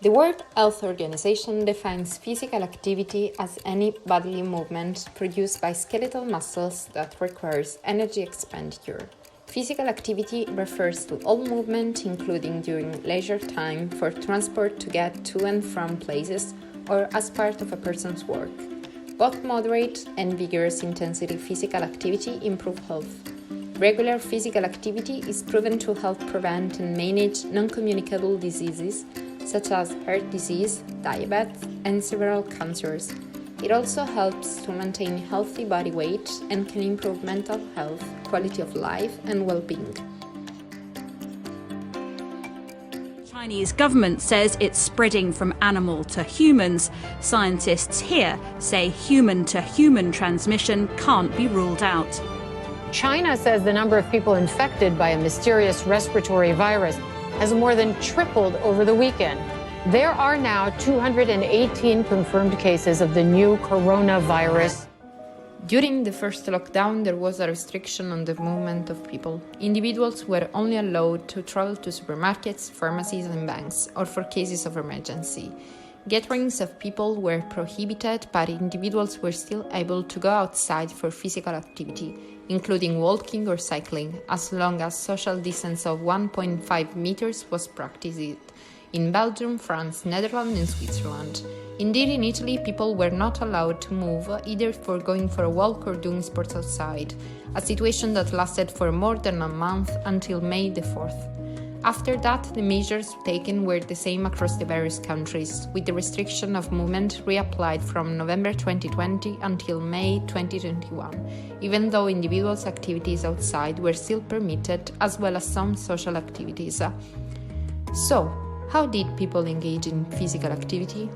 The World Health Organization defines physical activity as any bodily movement produced by skeletal muscles that requires energy expenditure. Physical activity refers to all movement, including during leisure time, for transport to get to and from places, or as part of a person's work. Both moderate and vigorous intensity physical activity improve health. Regular physical activity is proven to help prevent and manage non-communicable diseases such as heart disease, diabetes, and several cancers. It also helps to maintain healthy body weight and can improve mental health, quality of life, and well-being. Chinese government says it's spreading from animal to humans. Scientists here say human-to-human transmission can't be ruled out. China says the number of people infected by a mysterious respiratory virus has more than tripled over the weekend. There are now 218 confirmed cases of the new coronavirus. During the first lockdown, there was a restriction on the movement of people. Individuals were only allowed to travel to supermarkets, pharmacies, and banks, or for cases of emergency. Gatherings of people were prohibited, but individuals were still able to go outside for physical activity, including walking or cycling, as long as social distance of 1.5 meters was practiced in Belgium, France, Netherlands, and Switzerland. Indeed, in Italy, people were not allowed to move, either for going for a walk or doing sports outside, a situation that lasted for more than a month until May the 4th. After that, the measures taken were the same across the various countries, with the restriction of movement reapplied from November 2020 until May 2021, even though individuals' activities outside were still permitted, as well as some social activities. So, how did people engage in physical activity?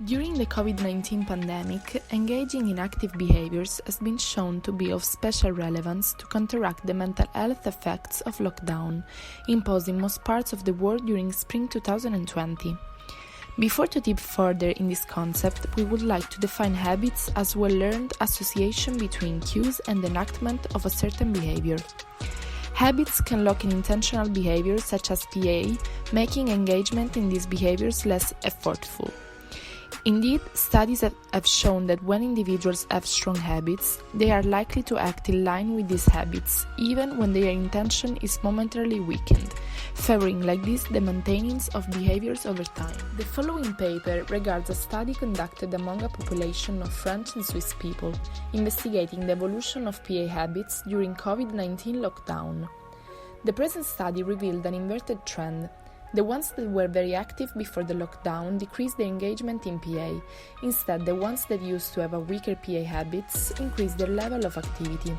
During the COVID-19 pandemic, engaging in active behaviors has been shown to be of special relevance to counteract the mental health effects of lockdown, imposed in most parts of the world during spring 2020. Before to deep further in this concept, we would like to define habits as well-learned association between cues and enactment of a certain behavior. Habits can lock in intentional behaviors such as PA, making engagement in these behaviors less effortful. Indeed, studies have shown that when individuals have strong habits, they are likely to act in line with these habits, even when their intention is momentarily weakened, favoring like this the maintenance of behaviors over time. The following paper regards a study conducted among a population of French and Swiss people, investigating the evolution of PA habits during COVID-19 lockdown. The present study revealed an inverted trend. The ones that were very active before the lockdown decreased their engagement in PA. Instead, the ones that used to have a weaker PA habits increased their level of activity.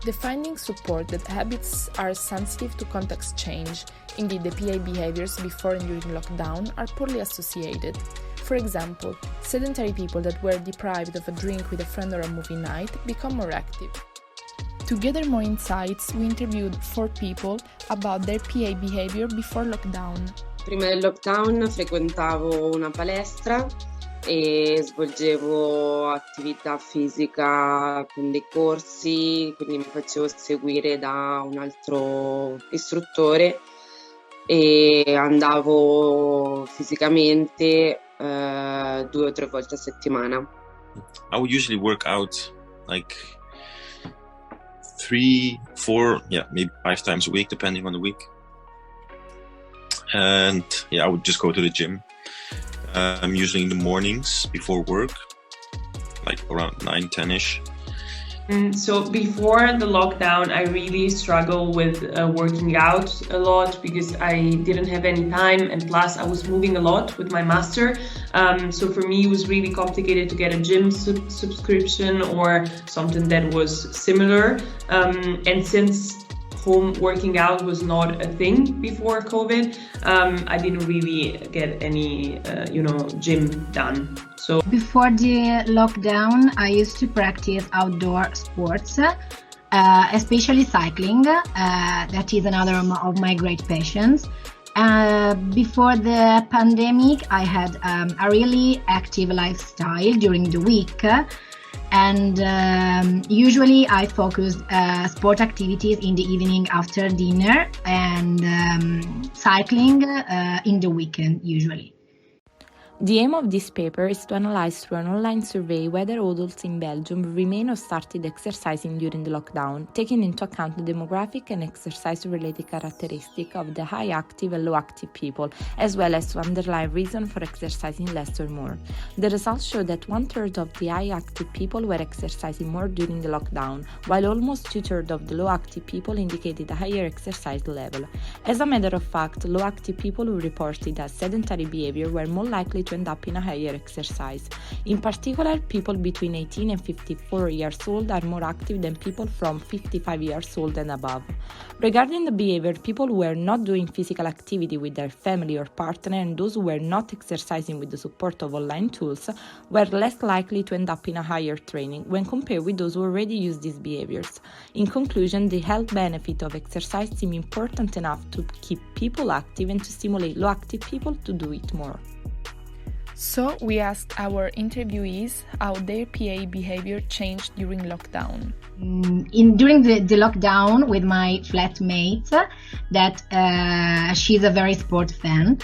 The findings support that habits are sensitive to context change. Indeed, the PA behaviors before and during lockdown are poorly associated. For example, sedentary people that were deprived of a drink with a friend or a movie night become more active. To gather more insights, we interviewed 4 people about their PA behavior before lockdown. Prima del lockdown frequentavo una palestra e svolgevo attività fisica con dei corsi, quindi mi facevo seguire da un altro istruttore e andavo fisicamente 2 o 3 volte a settimana. I would usually work out like 3, 4, maybe 5 times a week, depending on the week. And I would just go to the gym. Usually in the mornings before work, like around 9, 10-ish. So before the lockdown, I really struggled with working out a lot because I didn't have any time, and plus I was moving a lot with my master. So for me, it was really complicated to get a gym subscription or something that was similar. And since home working out was not a thing before COVID, I didn't really get any, gym done. So before the lockdown, I used to practice outdoor sports, especially cycling. That is another of my great passions. Before the pandemic, I had a really active lifestyle during the week. And usually I focused sport activities in the evening after dinner and cycling in the weekend usually. The aim of this paper is to analyze through an online survey whether adults in Belgium remain or started exercising during the lockdown, taking into account the demographic and exercise-related characteristic of the high active and low active people, as well as to underline reason for exercising less or more. The results show that 1/3 of the high active people were exercising more during the lockdown, while almost 2/3 of the low active people indicated a higher exercise level. As a matter of fact, low active people who reported a sedentary behavior were more likely to end up in a higher exercise. In particular, people between 18 and 54 years old are more active than people from 55 years old and above. Regarding the behavior, people who were not doing physical activity with their family or partner and those who were not exercising with the support of online tools were less likely to end up in a higher training when compared with those who already use these behaviors. In conclusion, the health benefit of exercise seem important enough to keep people active and to stimulate low active people to do it more. So we asked our interviewees how their PA behavior changed during lockdown. During the lockdown with my flatmate, that she's a very sport fan,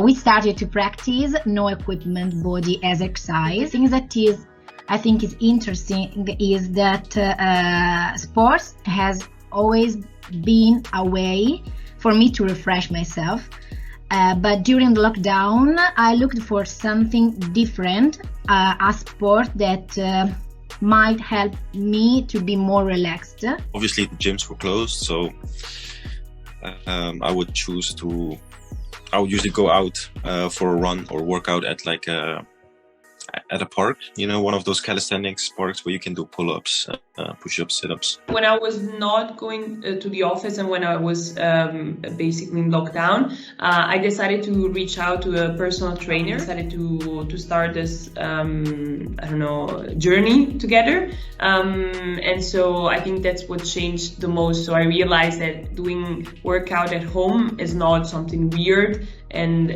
we started to practice no equipment body exercise. Things that I think is interesting is that sports has always been a way for me to refresh myself. But during the lockdown, I looked for something different, a sport that might help me to be more relaxed. Obviously, the gyms were closed, so I would usually go out for a run or workout at a park, one of those calisthenics parks where you can do pull-ups, push-ups, sit-ups. When I was not going to the office and when I was basically in lockdown, I decided to reach out to a personal trainer. I decided to start this, journey together. And so I think that's what changed the most. So I realized that doing workout at home is not something weird and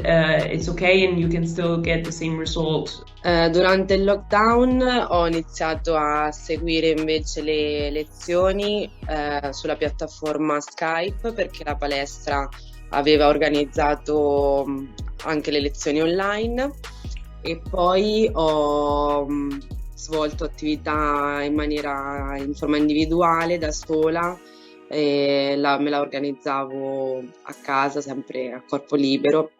it's okay and you can still get the same result. Durante il lockdown ho iniziato a seguire invece le lezioni sulla piattaforma Skype perché la palestra aveva organizzato anche le lezioni online e poi ho svolto attività in forma individuale da sola e me la organizzavo a casa sempre a corpo libero.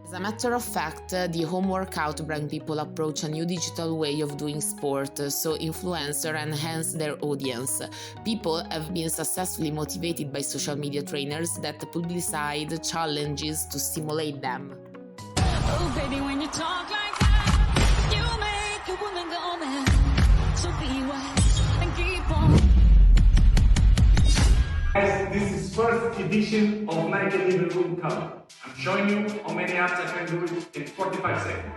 As a matter of fact, the home workout brand people approach a new digital way of doing sport, so influencer enhance their audience. People have been successfully motivated by social media trainers that publicize challenges to stimulate them. Oh baby, when you talk like that, you make a woman go mad. So be wise and keep on. Guys, this is first edition of Like a Living Room Cover. I'm showing you how many apps I can do it in 45 seconds.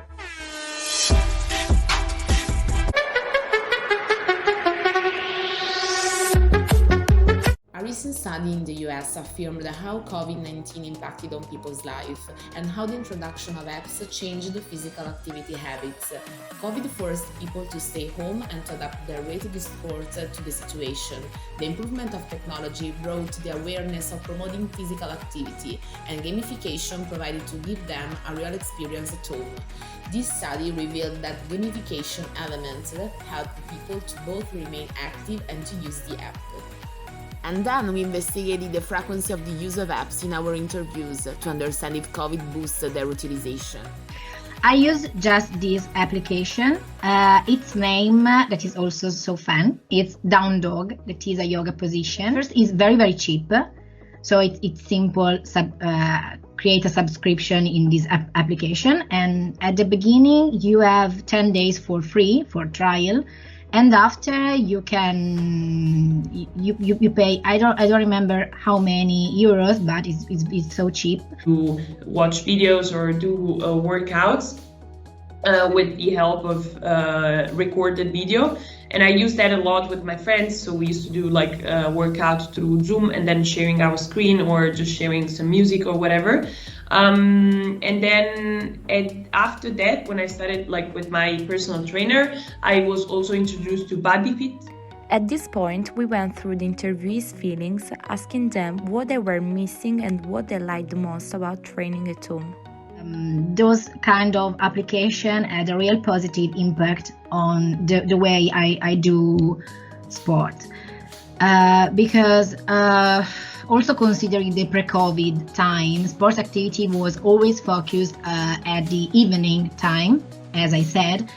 A recent study in the US affirmed how COVID-19 impacted on people's life and how the introduction of apps changed physical activity habits. COVID forced people to stay home and to adapt their way to the sport to the situation. The improvement of technology brought the awareness of promoting physical activity, and gamification provided to give them a real experience at home. This study revealed that gamification elements help people to both remain active and to use the app. And then we investigated the frequency of the use of apps in our interviews to understand if COVID boosted their utilization. I use just this application. Its name, that is also so fun, it's Down Dog, that is a yoga position. First, it's very, very cheap. So it's simple, create a subscription in this application. And at the beginning, you have 10 days for free, for trial. And after you can you pay I don't remember how many euros, but it's so cheap to watch videos or do workouts with the help of recorded video, and I use that a lot with my friends. So we used to do like workout through Zoom and then sharing our screen or just sharing some music or whatever. And then after that, when I started like with my personal trainer, I was also introduced to BodyFit. At this point, we went through the interviewees' feelings, asking them what they were missing and what they liked the most about training at home. Those kind of application had a real positive impact on the way I do sport. Because also considering the pre-COVID time, sports activity was always focused at the evening time, as I said.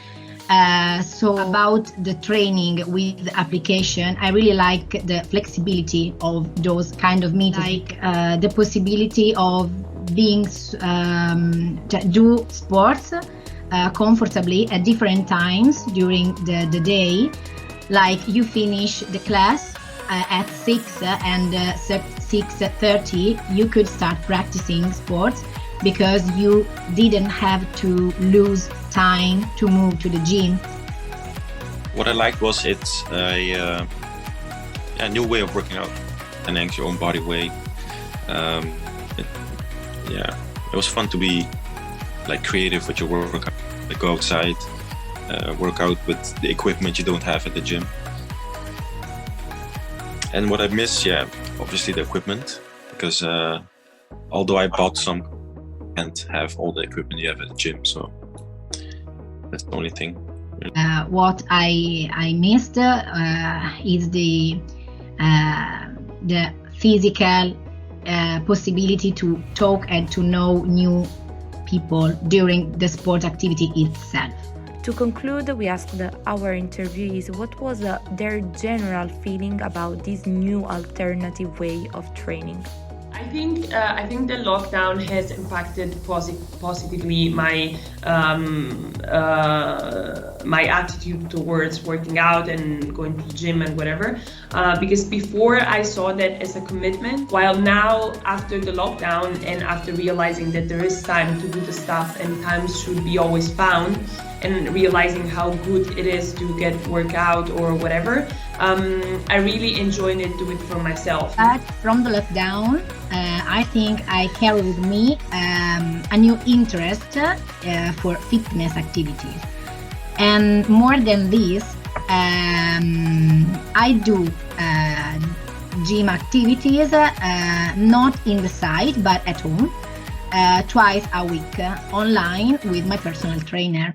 So about the training with the application, I really like the flexibility of those kind of meetings, like the possibility of being to do sports comfortably at different times during the day. Like you finish the class at 6 and 6:30, you could start practicing sports because you didn't have to lose time to move to the gym. What I liked was it's a new way of working out, and your own body weight. It was fun to be like creative with your workout, like go outside, work out with the equipment you don't have at the gym. And what I miss, obviously the equipment, because although I bought some, I can't have all the equipment you have at the gym, so that's the only thing. What I missed is the physical possibility to talk and to know new people during the sport activity itself. To conclude, we asked our interviewees what was their general feeling about this new alternative way of training. I think the lockdown has impacted positively my my attitude towards working out and going to the gym and whatever. Because before I saw that as a commitment, while now after the lockdown and after realizing that there is time to do the stuff and time should be always found, and realizing how good it is to get workout or whatever, I really enjoyed it, do it for myself. But from the lockdown, I think I carried with me a new interest for fitness activities. And more than this, I do gym activities, not in the site, but at home, twice a week, online with my personal trainer.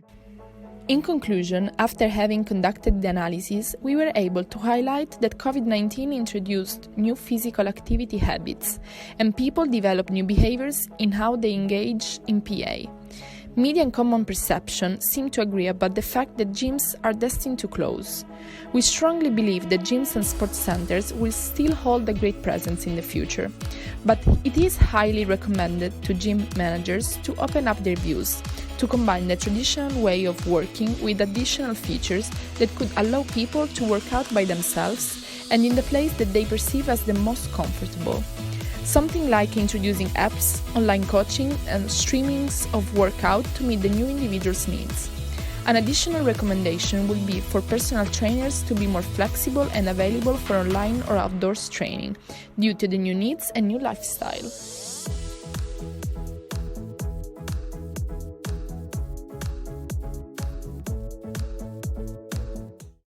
In conclusion, after having conducted the analysis, we were able to highlight that COVID-19 introduced new physical activity habits, and people developed new behaviors in how they engage in PA. Media and common perception seem to agree about the fact that gyms are destined to close. We strongly believe that gyms and sports centers will still hold a great presence in the future, but it is highly recommended to gym managers to open up their views, to combine the traditional way of working with additional features that could allow people to work out by themselves and in the place that they perceive as the most comfortable. Something like introducing apps, online coaching, and streamings of workout to meet the new individual's needs. An additional recommendation would be for personal trainers to be more flexible and available for online or outdoors training due to the new needs and new lifestyle.